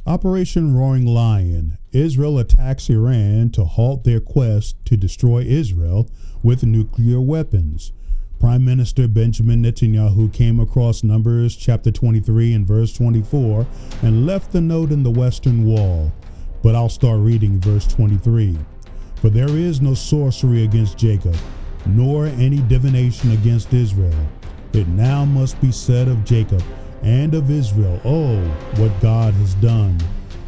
Operation Roaring Lion. Israel attacks Iran to halt their quest to destroy Israel with nuclear weapons. Prime Minister Benjamin Netanyahu came across Numbers chapter 23 and verse 24 and left the note in the western wall. But I'll start reading verse 23. For there is no sorcery against Jacob, nor any divination against Israel. It now must be said of Jacob and of Israel, oh, what God has done.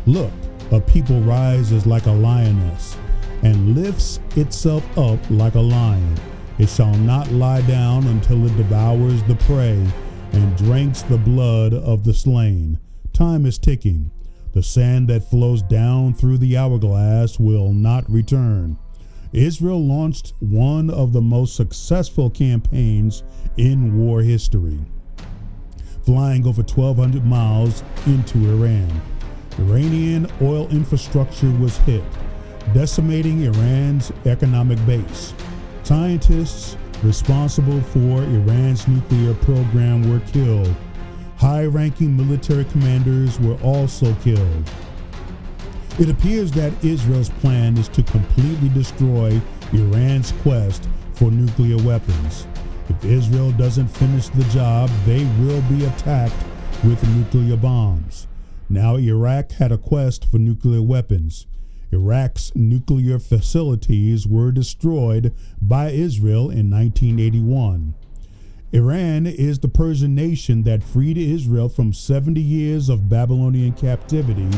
Look, a people rises like a lioness and lifts itself up like a lion. It shall not lie down until it devours the prey and drinks the blood of the slain. Time is ticking. The sand that flows down through the hourglass will not return. Israel launched one of the most successful campaigns in war history, flying over 1,200 miles into Iran. Iranian oil infrastructure was hit, decimating Iran's economic base. Scientists responsible for Iran's nuclear program were killed. High-ranking military commanders were also killed. It appears that Israel's plan is to completely destroy Iran's quest for nuclear weapons. If Israel doesn't finish the job, they will be attacked with nuclear bombs. Now, Iraq had a quest for nuclear weapons. Iraq's nuclear facilities were destroyed by Israel in 1981. Iran is the Persian nation that freed Israel from 70 years of Babylonian captivity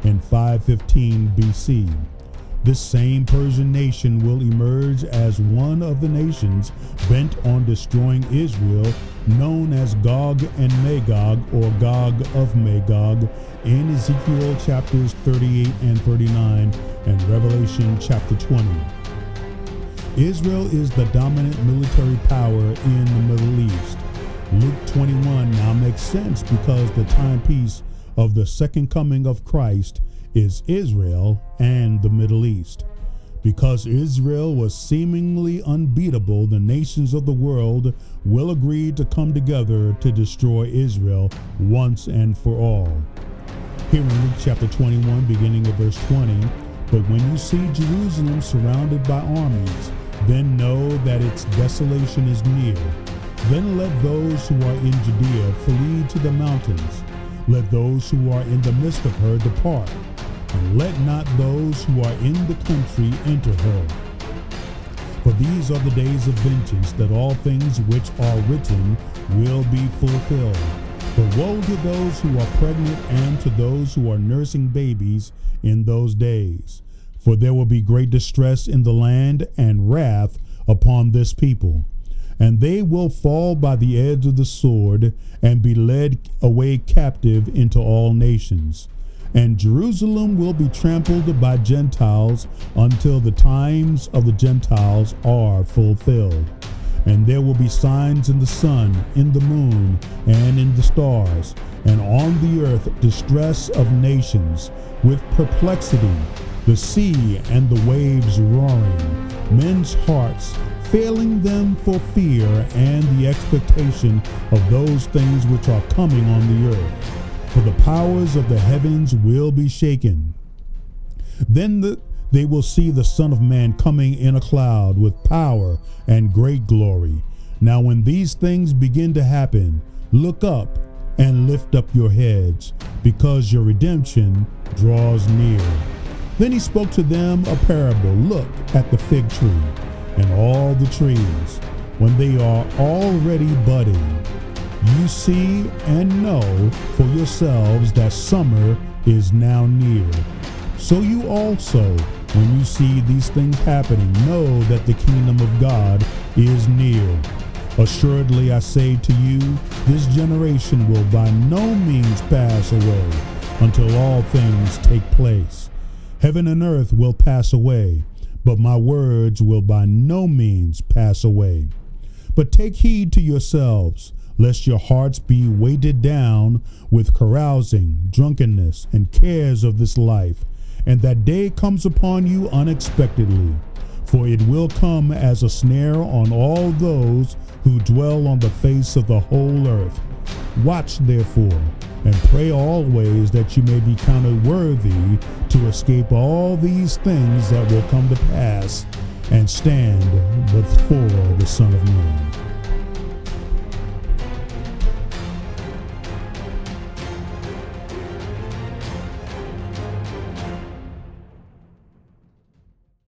in 515 BC. This same Persian nation will emerge as one of the nations bent on destroying Israel, known as Gog and Magog, or Gog of Magog, in Ezekiel chapters 38 and 39 and Revelation chapter 20. Israel is the dominant military power in the Middle East. Luke 21 now makes sense because the timepiece of the second coming of Christ is Israel and the Middle East. Because Israel was seemingly unbeatable, the nations of the world will agree to come together to destroy Israel once and for all. Here in Luke chapter 21, beginning at verse 20, but when you see Jerusalem surrounded by armies, then know that its desolation is near. Then let those who are in Judea flee to the mountains. Let those who are in the midst of her depart, and let not those who are in the country enter her. For these are the days of vengeance, that all things which are written will be fulfilled. But woe to those who are pregnant and to those who are nursing babies in those days. For there will be great distress in the land and wrath upon this people. And they will fall by the edge of the sword and be led away captive into all nations. And Jerusalem will be trampled by Gentiles until the times of the Gentiles are fulfilled. And there will be signs in the sun, in the moon, and in the stars, and on the earth distress of nations, with perplexity, the sea and the waves roaring, men's hearts failing them for fear and the expectation of those things which are coming on the earth. For the powers of the heavens will be shaken. Then they will see the Son of Man coming in a cloud with power and great glory. Now when these things begin to happen, look up and lift up your heads, because your redemption draws near. Then he spoke to them a parable. Look at the fig tree and all the trees, when they are already budding. You see and know for yourselves that summer is now near. So you also, when you see these things happening, know that the kingdom of God is near. Assuredly I say to you, this generation will by no means pass away until all things take place. Heaven and earth will pass away, but my words will by no means pass away. But take heed to yourselves, lest your hearts be weighted down with carousing, drunkenness, and cares of this life, and that day comes upon you unexpectedly. For it will come as a snare on all those who dwell on the face of the whole earth. Watch therefore, and pray always that you may be counted worthy to escape all these things that will come to pass and stand before the Son of Man.